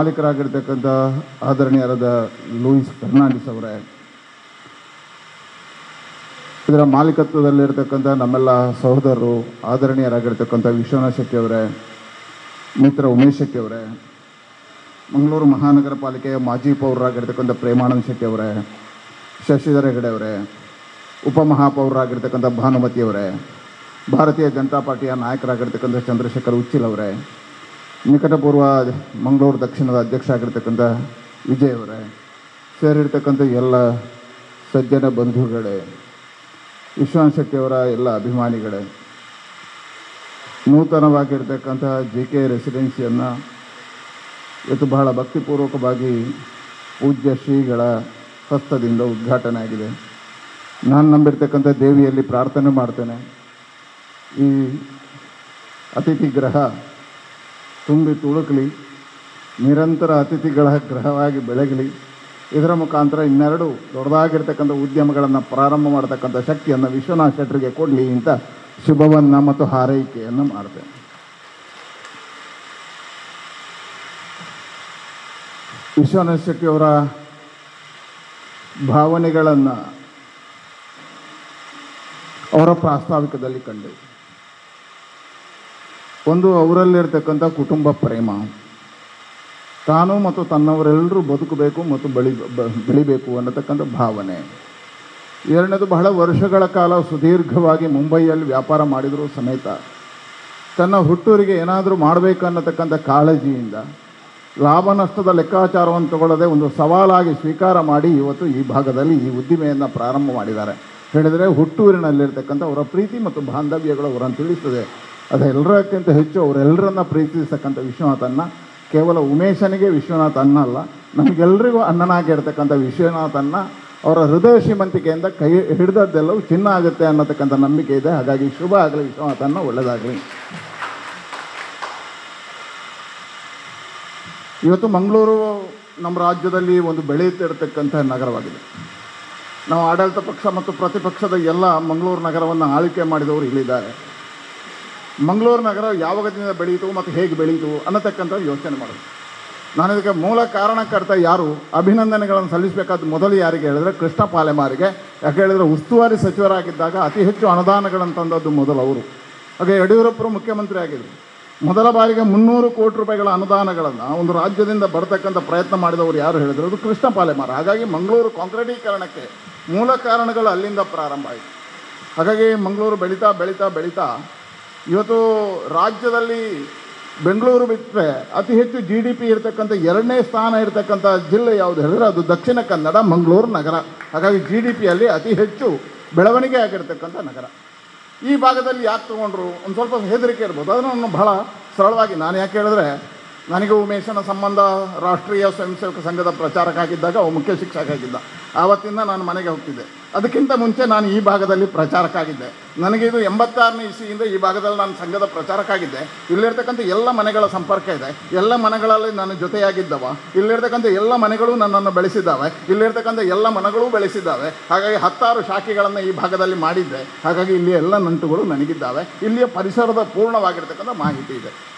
ಮಾಲೀಕರಾಗಿರ್ತಕ್ಕಂಥ ಆದರಣೀಯರಾದ Louis Fernandes ಅವರೇ, ಇದರ ಮಾಲೀಕತ್ವದಲ್ಲಿರ್ತಕ್ಕಂಥ ನಮ್ಮೆಲ್ಲ ಸಹೋದರರು ಆದರಣೀಯರಾಗಿರ್ತಕ್ಕಂಥ ವಿಶ್ವನಾಥ್ ಶೆಟ್ಟಿ ಅವರೇ, ಮಿತ್ರ ಉಮೇಶ್ ಶೆಟ್ಟಿ ಅವರೇ, ಮಂಗಳೂರು ಮಹಾನಗರ ಪಾಲಿಕೆಯ ಮಾಜಿ ಪೌರರಾಗಿರ್ತಕ್ಕಂಥ ಪ್ರೇಮಾನಂದ್ ಶೆಟ್ಟಿ ಅವರೇ, ಶಶಿಧರ್ ಹೆಗಡೆ ಅವರೇ, ಉಪಮಹಾಪೌರರಾಗಿರ್ತಕ್ಕಂಥ ಭಾನುಮತಿ ಅವರೇ, ಭಾರತೀಯ ಜನತಾ ಪಾರ್ಟಿಯ ನಾಯಕರಾಗಿರ್ತಕ್ಕಂಥ ಚಂದ್ರಶೇಖರ್ ಉಚ್ಚಿಲ್ ಅವರೇ, ನಿಕಟಪೂರ್ವ ಮಂಗಳೂರು ದಕ್ಷಿಣದ ಅಧ್ಯಕ್ಷ ಆಗಿರ್ತಕ್ಕಂಥ ವಿಜಯ್ ಅವರೇ, ಸೇರಿರ್ತಕ್ಕಂಥ ಎಲ್ಲ ಸಜ್ಜನ ಬಂಧುಗಳೇ, ವಿಶ್ವನಾಥ್ ಶೆಟ್ಟಿಯವರ ಎಲ್ಲ ಅಭಿಮಾನಿಗಳೇ, ನೂತನವಾಗಿರ್ತಕ್ಕಂಥ JK ರೆಸಿಡೆನ್ಸಿಯನ್ನು ಇವತ್ತು ಬಹಳ ಭಕ್ತಿಪೂರ್ವಕವಾಗಿ ಪೂಜ್ಯ ಶ್ರೀಗಳ ಹಸ್ತದಿಂದ ಉದ್ಘಾಟನೆ ಆಗಿದೆ. ನಾನು ನಂಬಿರ್ತಕ್ಕಂಥ ದೇವಿಯಲ್ಲಿ ಪ್ರಾರ್ಥನೆ ಮಾಡ್ತೇನೆ, ಈ ಅತಿಥಿ ಗೃಹ ತುಂಬಿ ತುಳುಕಲಿ, ನಿರಂತರ ಅತಿಥಿಗಳ ಗೃಹವಾಗಿ ಬೆಳಗಲಿ. ಇದರ ಮುಖಾಂತರ ಇನ್ನೆರಡು ದೊಡ್ಡದಾಗಿರ್ತಕ್ಕಂಥ ಉದ್ಯಮಗಳನ್ನು ಪ್ರಾರಂಭ ಮಾಡತಕ್ಕಂಥ ಶಕ್ತಿಯನ್ನು ವಿಶ್ವನಾಥ್ ಶೆಟ್ಟರಿಗೆ ಕೊಡಲಿ ಅಂತ ಶುಭವನ್ನು ಮತ್ತು ಹಾರೈಕೆಯನ್ನು ಮಾಡ್ತೇನೆ. ವಿಶ್ವನಾಥ್ ಶೆಟ್ಟಿಯವರ ಭಾವನೆಗಳನ್ನು ಅವರ ಪ್ರಾಸ್ತಾವಿಕದಲ್ಲಿ ಕಂಡು, ಒಂದು ಅವರಲ್ಲಿರ್ತಕ್ಕಂಥ ಕುಟುಂಬ ಪ್ರೇಮ, ತಾನು ಮತ್ತು ತನ್ನವರೆಲ್ಲರೂ ಬದುಕಬೇಕು ಮತ್ತು ಬೆಳಿಬೇಕು ಅನ್ನತಕ್ಕಂಥ ಭಾವನೆ. ಎರಡನೇದು, ಬಹಳ ವರ್ಷಗಳ ಕಾಲ ಸುದೀರ್ಘವಾಗಿ ಮುಂಬೈಯಲ್ಲಿ ವ್ಯಾಪಾರ ಮಾಡಿದರೂ ಸಮೇತ ತನ್ನ ಹುಟ್ಟೂರಿಗೆ ಏನಾದರೂ ಮಾಡಬೇಕು ಅನ್ನತಕ್ಕಂಥ ಕಾಳಜಿಯಿಂದ ಲಾಭ ನಷ್ಟದ ಲೆಕ್ಕಾಚಾರವನ್ನು ತಗೊಳ್ಳದೆ ಒಂದು ಸವಾಲಾಗಿ ಸ್ವೀಕಾರ ಮಾಡಿ ಇವತ್ತು ಈ ಭಾಗದಲ್ಲಿ ಈ ಉದ್ದಿಮೆಯನ್ನು ಪ್ರಾರಂಭ ಮಾಡಿದ್ದಾರೆ. ಹೇಳಿದರೆ ಹುಟ್ಟೂರಿನಲ್ಲಿರ್ತಕ್ಕಂಥ ಅವರ ಪ್ರೀತಿ ಮತ್ತು ಬಾಂಧವ್ಯಗಳು ಅವರನ್ನು ತಿಳಿಸ್ತದೆ. ಅದೆಲ್ಲರಕ್ಕಿಂತ ಹೆಚ್ಚು ಅವರೆಲ್ಲರನ್ನ ಪ್ರೀತಿಸ್ತಕ್ಕಂಥ ವಿಶ್ವನಾಥನ್ನ, ಕೇವಲ ಉಮೇಶನಿಗೆ ವಿಶ್ವನಾಥ್ ಅನ್ನ ಅಲ್ಲ, ನಮಗೆಲ್ಲರಿಗೂ ಅಣ್ಣನಾಗಿರ್ತಕ್ಕಂಥ ವಿಶ್ವನಾಥನ್ನ ಅವರ ಹೃದಯ ಶ್ರೀಮಂತಿಕೆಯಿಂದ ಕೈ ಹಿಡಿದದ್ದೆಲ್ಲವೂ ಚಿನ್ನ ಆಗುತ್ತೆ ಅನ್ನತಕ್ಕಂಥ ನಂಬಿಕೆ ಇದೆ. ಹಾಗಾಗಿ ಶುಭ ಆಗಲಿ ವಿಶ್ವನಾಥನ್ನ, ಒಳ್ಳೆಯದಾಗಲಿ. ಇವತ್ತು ಮಂಗಳೂರು ನಮ್ಮ ರಾಜ್ಯದಲ್ಲಿ ಒಂದು ಬೆಳೆಯುತ್ತಿರತಕ್ಕಂಥ ನಗರವಾಗಿದೆ. ನಾವು ಆಡಳಿತ ಪಕ್ಷ ಮತ್ತು ಪ್ರತಿಪಕ್ಷದ ಎಲ್ಲ ಮಂಗಳೂರು ನಗರವನ್ನು ಆಳ್ವಿಕೆ ಮಾಡಿದವರು ಇಲ್ಲಿದ್ದಾರೆ. ಮಂಗಳೂರು ನಗರ ಯಾವಾಗದಿಂದ ಬೆಳೆಯಿತು ಮತ್ತು ಹೇಗೆ ಬೆಳೆಯಿತು ಅನ್ನತಕ್ಕಂಥ ಯೋಚನೆ ಮಾಡೋದು. ನಾನು ಇದಕ್ಕೆ ಮೂಲ ಕಾರಣಕರ್ತ ಯಾರು, ಅಭಿನಂದನೆಗಳನ್ನು ಸಲ್ಲಿಸಬೇಕಾದ ಮೊದಲು ಯಾರಿಗೆ ಹೇಳಿದ್ರೆ ಕೃಷ್ಣ ಪಾಲೆಮಾರಿಗೆ. ಯಾಕೆ ಹೇಳಿದರೆ ಉಸ್ತುವಾರಿ ಸಚಿವರಾಗಿದ್ದಾಗ ಅತಿ ಹೆಚ್ಚು ಅನುದಾನಗಳನ್ನು ತಂದದ್ದು ಮೊದಲು ಅವರು. ಹಾಗೆ ಯಡಿಯೂರಪ್ಪರು ಮುಖ್ಯಮಂತ್ರಿ ಆಗಿದ್ದರು. ಮೊದಲ ಬಾರಿಗೆ 300 ಕೋಟಿ ರೂಪಾಯಿಗಳ ಅನುದಾನಗಳನ್ನು ಒಂದು ರಾಜ್ಯದಿಂದ ಬರ್ತಕ್ಕಂಥ ಪ್ರಯತ್ನ ಮಾಡಿದವರು ಯಾರು ಹೇಳಿದ್ರು, ಅದು ಕೃಷ್ಣ ಪಾಲೆಮಾರ. ಹಾಗಾಗಿ ಮಂಗಳೂರು ಕಾಂಕ್ರೀಟೀಕರಣಕ್ಕೆ ಮೂಲ ಕಾರಣಗಳು ಅಲ್ಲಿಂದ ಪ್ರಾರಂಭ ಆಯಿತು. ಹಾಗಾಗಿ ಮಂಗಳೂರು ಬೆಳೀತಾ ಬೆಳೀತಾ ಬೆಳೀತಾ ಇವತ್ತು ರಾಜ್ಯದಲ್ಲಿ ಬೆಂಗಳೂರು ಬಿಟ್ಟರೆ ಅತಿ ಹೆಚ್ಚು GDP ಇರತಕ್ಕಂಥ 2ನೇ ಸ್ಥಾನ ಇರತಕ್ಕಂಥ ಜಿಲ್ಲೆ ಯಾವುದು ಹೇಳಿದ್ರೆ ಅದು ದಕ್ಷಿಣ ಕನ್ನಡ ಮಂಗಳೂರು ನಗರ. ಹಾಗಾಗಿ GDPಯಲ್ಲಿ ಅತಿ ಹೆಚ್ಚು ಬೆಳವಣಿಗೆ ಆಗಿರ್ತಕ್ಕಂಥ ನಗರ. ಈ ಭಾಗದಲ್ಲಿ ಯಾಕೆ ತೊಗೊಂಡ್ರು ಒಂದು ಸ್ವಲ್ಪ ಹೆದರಿಕೆ ಇರ್ಬೋದು. ಅದನ್ನು ಬಹಳ ಸರಳವಾಗಿ ನಾನು ಯಾಕೆ ಹೇಳಿದ್ರೆ, ನನಗೆ ಉಮೇಶನ ಸಂಬಂಧ ರಾಷ್ಟ್ರೀಯ ಸ್ವಯಂ ಸೇವಕ ಸಂಘದ ಪ್ರಚಾರಕ್ಕಾಗಿದ್ದಾಗ ಅವು ಮುಖ್ಯ ಶಿಕ್ಷಕ ಆವತ್ತಿಂದ ನಾನು ಮನೆಗೆ ಹೋಗ್ತಿದ್ದೆ. ಅದಕ್ಕಿಂತ ಮುಂಚೆ ನಾನು ಈ ಭಾಗದಲ್ಲಿ ಪ್ರಚಾರಕ್ಕಾಗಿದ್ದೆ. ನನಗೆ ಇದು 86ನೇ ಇಸ್ವಿಯಿಂದ ಈ ಭಾಗದಲ್ಲಿ ನಾನು ಸಂಘದ ಪ್ರಚಾರಕ್ಕಾಗಿದ್ದೆ. ಇಲ್ಲಿರ್ತಕ್ಕಂಥ ಎಲ್ಲ ಮನೆಗಳ ಸಂಪರ್ಕ ಇದೆ. ಎಲ್ಲ ಮನೆಗಳಲ್ಲಿ ನಾನು ಜೊತೆಯಾಗಿದ್ದವ. ಇಲ್ಲಿರ್ತಕ್ಕಂಥ ಎಲ್ಲ ಮನೆಗಳು ನನ್ನನ್ನು ಬೆಳೆಸಿದ್ದಾವೆ. ಇಲ್ಲಿರ್ತಕ್ಕಂಥ ಎಲ್ಲ ಮನೆಗಳೂ ಬೆಳೆಸಿದ್ದಾವೆ. ಹಾಗಾಗಿ 10 ಶಾಖೆಗಳನ್ನು ಈ ಭಾಗದಲ್ಲಿ ಮಾಡಿದ್ದೆ. ಹಾಗಾಗಿ ಇಲ್ಲಿ ಎಲ್ಲ ನಂಟುಗಳು ನನಗಿದ್ದಾವೆ. ಇಲ್ಲಿಯ ಪರಿಸರದ ಪೂರ್ಣವಾಗಿರ್ತಕ್ಕಂಥ ಮಾಹಿತಿ ಇದೆ.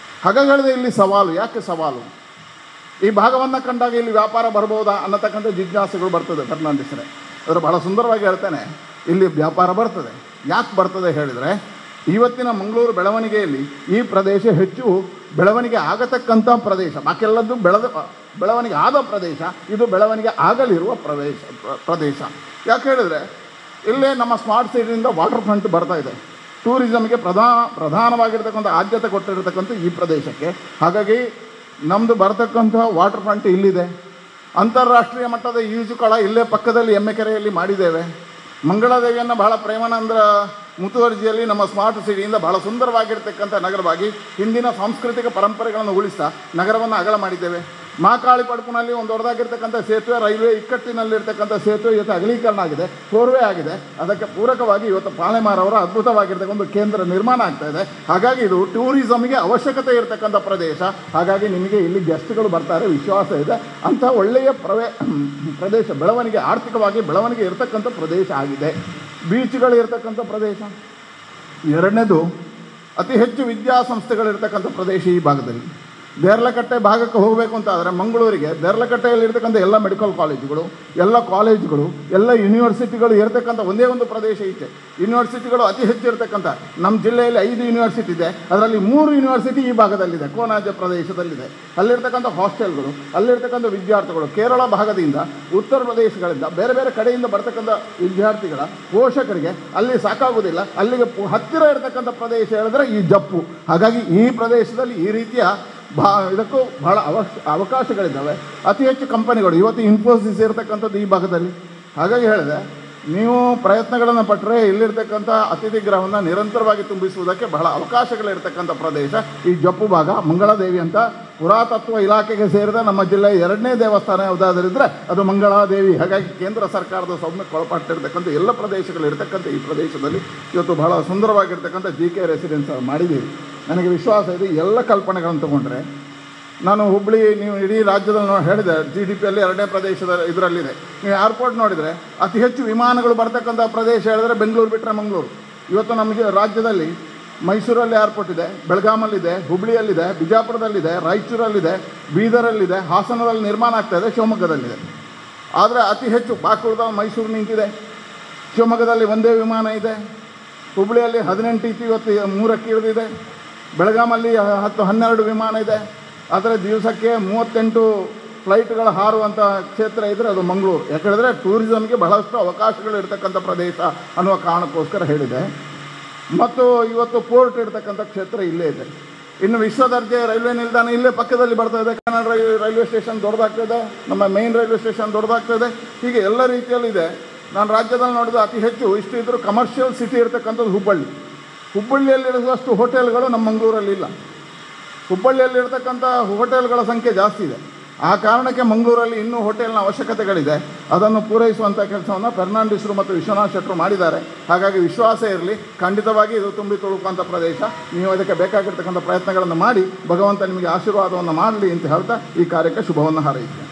ಹಾಗಾಗಿ ಹೇಳಿದೆ, ಇಲ್ಲಿ ಸವಾಲು. ಯಾಕೆ ಸವಾಲು? ಈ ಭಾಗವನ್ನು ಕಂಡಾಗ ಇಲ್ಲಿ ವ್ಯಾಪಾರ ಬರ್ಬೋದಾ ಅನ್ನತಕ್ಕಂಥ ಜಿಜ್ಞಾಸೆಗಳು ಬರ್ತದೆ. ಫರ್ನಾಂಡಿಸ್ರೆ ಅದರ ಬಹಳ ಸುಂದರವಾಗಿ ಹೇಳ್ತೇನೆ, ಇಲ್ಲಿ ವ್ಯಾಪಾರ ಬರ್ತದೆ. ಯಾಕೆ ಬರ್ತದೆ ಹೇಳಿದರೆ, ಇವತ್ತಿನ ಮಂಗಳೂರು ಬೆಳವಣಿಗೆಯಲ್ಲಿ ಈ ಪ್ರದೇಶ ಹೆಚ್ಚು ಬೆಳವಣಿಗೆ ಆಗತಕ್ಕಂಥ ಪ್ರದೇಶ. ಬಾಕಿಯೆಲ್ಲದ್ದು ಬೆಳವಣಿಗೆ ಆದ ಪ್ರದೇಶ, ಇದು ಬೆಳವಣಿಗೆ ಆಗಲಿರುವ ಪ್ರದೇಶ. ಯಾಕೆ ಹೇಳಿದರೆ, ಇಲ್ಲೇ ನಮ್ಮ ಸ್ಮಾರ್ಟ್ ಸಿಟಿಯಿಂದ ವಾಟರ್ ಫ್ರಂಟ್ ಬರ್ತಾ ಇದೆ. ಟೂರಿಸಮ್ಗೆ ಪ್ರಧಾನವಾಗಿರ್ತಕ್ಕಂಥ ಆದ್ಯತೆ ಕೊಟ್ಟಿರ್ತಕ್ಕಂಥ ಈ ಪ್ರದೇಶಕ್ಕೆ. ಹಾಗಾಗಿ ನಮ್ಮದು ಬರ್ತಕ್ಕಂಥ ವಾಟರ್ ಫ್ರಂಟ್ ಇಲ್ಲಿದೆ. ಅಂತಾರಾಷ್ಟ್ರೀಯ ಮಟ್ಟದ ಈಜುಕೊಳ ಇಲ್ಲೇ ಪಕ್ಕದಲ್ಲಿ ಎಮ್ಮೆಕೆರೆಯಲ್ಲಿ ಮಾಡಿದ್ದೇವೆ. ಮಂಗಳಾದೇವಿಯನ್ನು ಬಹಳ ಪ್ರೇಮಾನಂದರ ಮುತುವರ್ಜಿಯಲ್ಲಿ ನಮ್ಮ ಸ್ಮಾರ್ಟ್ ಸಿಟಿಯಿಂದ ಬಹಳ ಸುಂದರವಾಗಿರ್ತಕ್ಕಂಥ ನಗರವಾಗಿ ಹಿಂದಿನ ಸಾಂಸ್ಕೃತಿಕ ಪರಂಪರೆಗಳನ್ನು ಉಳಿಸ್ತಾ ನಗರವನ್ನು ಅಗಲ ಮಾಡಿದ್ದೇವೆ. ಮಹಾಕಾಳಿ ಪಡುಪಿನಲ್ಲಿ ಒಂದು ದೊಡ್ಡದಾಗಿರ್ತಕ್ಕಂಥ ಸೇತುವೆ, ರೈಲ್ವೆ ಇಕ್ಕಟ್ಟಿನಲ್ಲಿರ್ತಕ್ಕಂಥ ಸೇತುವೆ ಇವತ್ತು ಅಗಲೀಕರಣ ಆಗಿದೆ, ಫೋರ್ವೇ ಆಗಿದೆ. ಅದಕ್ಕೆ ಪೂರಕವಾಗಿ ಇವತ್ತು ಪಾಲೆಮಾರವರ ಅದ್ಭುತವಾಗಿರ್ತಕ್ಕಂಥ ಒಂದು ಕೇಂದ್ರ ನಿರ್ಮಾಣ ಆಗ್ತಾ ಇದೆ. ಹಾಗಾಗಿ ಇದು ಟೂರಿಸಮ್ಗೆ ಅವಶ್ಯಕತೆ ಇರತಕ್ಕಂಥ ಪ್ರದೇಶ. ಹಾಗಾಗಿ ನಿಮಗೆ ಇಲ್ಲಿ ಗೆಸ್ಟ್ಗಳು ಬರ್ತಾರೆ, ವಿಶ್ವಾಸ ಇದೆ. ಅಂಥ ಒಳ್ಳೆಯ ಪ್ರದೇಶ, ಬೆಳವಣಿಗೆ, ಆರ್ಥಿಕವಾಗಿ ಬೆಳವಣಿಗೆ ಇರತಕ್ಕಂಥ ಪ್ರದೇಶ ಆಗಿದೆ. ಬೀಚ್ಗಳು ಇರತಕ್ಕಂಥ ಪ್ರದೇಶ. ಎರಡನೇದು, ಅತಿ ಹೆಚ್ಚು ವಿದ್ಯಾಸಂಸ್ಥೆಗಳಿರ್ತಕ್ಕಂಥ ಪ್ರದೇಶ ಈ ಭಾಗದಲ್ಲಿ. ದೇರ್ಲಕಟ್ಟೆ ಭಾಗಕ್ಕೆ ಹೋಗಬೇಕು ಅಂತ ಆದರೆ ಮಂಗಳೂರಿಗೆ ದೇರ್ಲಕಟ್ಟೆಯಲ್ಲಿರ್ತಕ್ಕಂಥ ಎಲ್ಲ ಮೆಡಿಕಲ್ ಕಾಲೇಜುಗಳು, ಎಲ್ಲ ಕಾಲೇಜುಗಳು, ಎಲ್ಲ ಯೂನಿವರ್ಸಿಟಿಗಳು ಇರತಕ್ಕಂಥ ಒಂದೇ ಒಂದು ಪ್ರದೇಶ ಐತೆ. ಯೂನಿವರ್ಸಿಟಿಗಳು ಅತಿ ಹೆಚ್ಚು ಇರತಕ್ಕಂಥ ನಮ್ಮ ಜಿಲ್ಲೆಯಲ್ಲಿ 5 ಯೂನಿವರ್ಸಿಟಿ ಇದೆ. ಅದರಲ್ಲಿ 3 ಯೂನಿವರ್ಸಿಟಿ ಈ ಭಾಗದಲ್ಲಿದೆ, ಕೋನಾಜ ಪ್ರದೇಶದಲ್ಲಿದೆ. ಅಲ್ಲಿರ್ತಕ್ಕಂಥ ಹಾಸ್ಟೆಲ್ಗಳು, ಅಲ್ಲಿರ್ತಕ್ಕಂಥ ವಿದ್ಯಾರ್ಥಿಗಳು ಕೇರಳ ಭಾಗದಿಂದ, ಉತ್ತರ ಪ್ರದೇಶಗಳಿಂದ, ಬೇರೆ ಬೇರೆ ಕಡೆಯಿಂದ ಬರ್ತಕ್ಕಂಥ ವಿದ್ಯಾರ್ಥಿಗಳ ಪೋಷಕರಿಗೆ ಅಲ್ಲಿ ಸಾಕಾಗುವುದಿಲ್ಲ. ಅಲ್ಲಿಗೆ ಹತ್ತಿರ ಇರತಕ್ಕಂಥ ಪ್ರದೇಶ ಹೇಳಿದ್ರೆ ಈ ಜಪ್ಪು. ಹಾಗಾಗಿ ಈ ಪ್ರದೇಶದಲ್ಲಿ ಈ ರೀತಿಯ ಇದಕ್ಕೂ ಬಹಳ ಅವಕಾಶಗಳಿದ್ದಾವೆ. ಅತಿ ಹೆಚ್ಚು ಕಂಪನಿಗಳು ಇವತ್ತು ಇನ್ಫೋಸಿಸ್ ಇರತಕ್ಕಂಥದ್ದು ಈ ಭಾಗದಲ್ಲಿ. ಹಾಗಾಗಿ ಹೇಳಿದೆ, ನೀವು ಪ್ರಯತ್ನಗಳನ್ನು ಪಟ್ಟರೆ ಇಲ್ಲಿರ್ತಕ್ಕಂಥ ಅತಿಥಿ ಗೃಹವನ್ನು ನಿರಂತರವಾಗಿ ತುಂಬಿಸುವುದಕ್ಕೆ ಬಹಳ ಅವಕಾಶಗಳಿರ್ತಕ್ಕಂಥ ಪ್ರದೇಶ ಈ ಜಪ್ಪು ಭಾಗ. ಮಂಗಳಾದೇವಿ ಅಂತ ಪುರಾತತ್ವ ಇಲಾಖೆಗೆ ಸೇರಿದ ನಮ್ಮ ಜಿಲ್ಲೆಯ 2ನೇ ದೇವಸ್ಥಾನ ಯಾವುದಾದ್ರಿದ್ರೆ ಅದು ಮಂಗಳಾದೇವಿ. ಹಾಗಾಗಿ ಕೇಂದ್ರ ಸರ್ಕಾರದ ಸೌಮ್ಯಕ್ಕೆ ಒಳಪಟ್ಟಿರ್ತಕ್ಕಂಥ ಎಲ್ಲ ಪ್ರದೇಶಗಳಿರ್ತಕ್ಕಂಥ ಈ ಪ್ರದೇಶದಲ್ಲಿ ಇವತ್ತು ಬಹಳ ಸುಂದರವಾಗಿರ್ತಕ್ಕಂಥ JK ರೆಸಿಡೆನ್ಸ್ ಮಾಡಿದ್ದೀವಿ. ನನಗೆ ವಿಶ್ವಾಸ ಇದೆ, ಎಲ್ಲ ಕಲ್ಪನೆಗಳನ್ನು ತೊಗೊಂಡ್ರೆ ನಾನು ಹುಬ್ಬಳ್ಳಿ, ನೀವು ಇಡೀ ರಾಜ್ಯದಲ್ಲಿ ಹೇಳಿದೆ GDPಯಲ್ಲಿ 2ನೇ ಪ್ರದೇಶದ ಇದರಲ್ಲಿದೆ. ನೀವು ಏರ್ಪೋರ್ಟ್ ನೋಡಿದರೆ ಅತಿ ಹೆಚ್ಚು ವಿಮಾನಗಳು ಬರ್ತಕ್ಕಂಥ ಪ್ರದೇಶ ಹೇಳಿದ್ರೆ ಬೆಂಗಳೂರು ಬಿಟ್ಟರೆ ಮಂಗಳೂರು. ಇವತ್ತು ನಮಗೆ ರಾಜ್ಯದಲ್ಲಿ ಮೈಸೂರಲ್ಲಿ ಏರ್ಪೋರ್ಟ್ ಇದೆ, ಬೆಳಗಾಮಲ್ಲಿದೆ, ಹುಬ್ಬಳ್ಳಿಯಲ್ಲಿದೆ, ಬಿಜಾಪುರದಲ್ಲಿದೆ, ರಾಯಚೂರಲ್ಲಿದೆ, ಬೀದರಲ್ಲಿದೆ, ಹಾಸನದಲ್ಲಿ ನಿರ್ಮಾಣ ಆಗ್ತಾಯಿದೆ, ಶಿವಮೊಗ್ಗದಲ್ಲಿದೆ. ಆದರೆ ಅತಿ ಹೆಚ್ಚು ಬಾಕೂರ್ದ ಮೈಸೂರು ನಿಂತಿದೆ, ಶಿವಮೊಗ್ಗದಲ್ಲಿ ಒಂದೇ ವಿಮಾನ ಇದೆ, ಹುಬ್ಬಳ್ಳಿಯಲ್ಲಿ 18 ಇತ್ತು, ಇವತ್ತು 3ಕ್ಕೆ ಇಳಿದಿದೆ, ಬೆಳಗಾಮಲ್ಲಿ 10-12 ವಿಮಾನ ಇದೆ. ಆದರೆ ದಿವಸಕ್ಕೆ 38 ಫ್ಲೈಟ್ಗಳು ಹಾರುವಂಥ ಕ್ಷೇತ್ರ ಇದ್ದರೆ ಅದು ಮಂಗಳೂರು. ಯಾಕೆಂದರೆ ಟೂರಿಸಮ್ಗೆ ಬಹಳಷ್ಟು ಅವಕಾಶಗಳು ಇರ್ತಕ್ಕಂಥ ಪ್ರದೇಶ ಅನ್ನುವ ಕಾರಣಕ್ಕೋಸ್ಕರ ಹೇಳಿದೆ. ಮತ್ತು ಇವತ್ತು ಪೋರ್ಟ್ ಇರ್ತಕ್ಕಂಥ ಕ್ಷೇತ್ರ ಇಲ್ಲೇ ಇದೆ. ಇನ್ನು ವಿಶ್ವ ದರ್ಜೆ ರೈಲ್ವೆ ನಿಲ್ದಾಣ ಇಲ್ಲೇ ಪಕ್ಕದಲ್ಲಿ ಬರ್ತಾ ಇದೆ. ಕನ್ನಡ ರೈಲ್ವೆ ಸ್ಟೇಷನ್ ದೊಡ್ಡದಾಗ್ತಾಯಿದೆ, ನಮ್ಮ ಮೇನ್ ರೈಲ್ವೆ ಸ್ಟೇಷನ್ ದೊಡ್ಡದಾಗ್ತಾಯಿದೆ. ಹೀಗೆ ಎಲ್ಲ ರೀತಿಯಲ್ಲಿದೆ. ನಾನು ರಾಜ್ಯದಲ್ಲಿ ನೋಡಿದ ಅತಿ ಹೆಚ್ಚು ಇಷ್ಟು ಇದ್ದರೂ ಕಮರ್ಷಿಯಲ್ ಸಿಟಿ ಇರ್ತಕ್ಕಂಥದ್ದು ಹುಬ್ಬಳ್ಳಿ. ಹುಬ್ಬಳ್ಳಿಯಲ್ಲಿರುವಷ್ಟು ಹೋಟೆಲ್ಗಳು ನಮ್ಮ ಮಂಗಳೂರಲ್ಲಿಲ್ಲ. ಹುಬ್ಬಳ್ಳಿಯಲ್ಲಿರ್ತಕ್ಕಂಥ ಹೋಟೆಲ್ಗಳ ಸಂಖ್ಯೆ ಜಾಸ್ತಿ ಇದೆ. ಆ ಕಾರಣಕ್ಕೆ ಮಂಗಳೂರಲ್ಲಿ ಇನ್ನೂ ಹೋಟೆಲ್ನ ಅವಶ್ಯಕತೆಗಳಿದೆ. ಅದನ್ನು ಪೂರೈಸುವಂಥ ಕೆಲಸವನ್ನು ಫೆರ್ನಾಂಡಿಸರು ಮತ್ತು ವಿಶ್ವನಾಥ್ ಶೆಟ್ಟರು ಮಾಡಿದ್ದಾರೆ. ಹಾಗಾಗಿ ವಿಶ್ವಾಸ ಇರಲಿ, ಖಂಡಿತವಾಗಿ ಇದು ತುಂಬಿ ತುಳುಕುವಂಥ ಪ್ರದೇಶ. ನೀವು ಅದಕ್ಕೆ ಬೇಕಾಗಿರ್ತಕ್ಕಂಥ ಪ್ರಯತ್ನಗಳನ್ನು ಮಾಡಿ ಭಗವಂತ ನಿಮಗೆ ಆಶೀರ್ವಾದವನ್ನು ಮಾಡಲಿ ಅಂತ ಹೇಳ್ತಾ ಈ ಕಾರ್ಯಕ್ಕೆ ಶುಭವನ್ನು ಹಾರೈಸ್ತೇನೆ.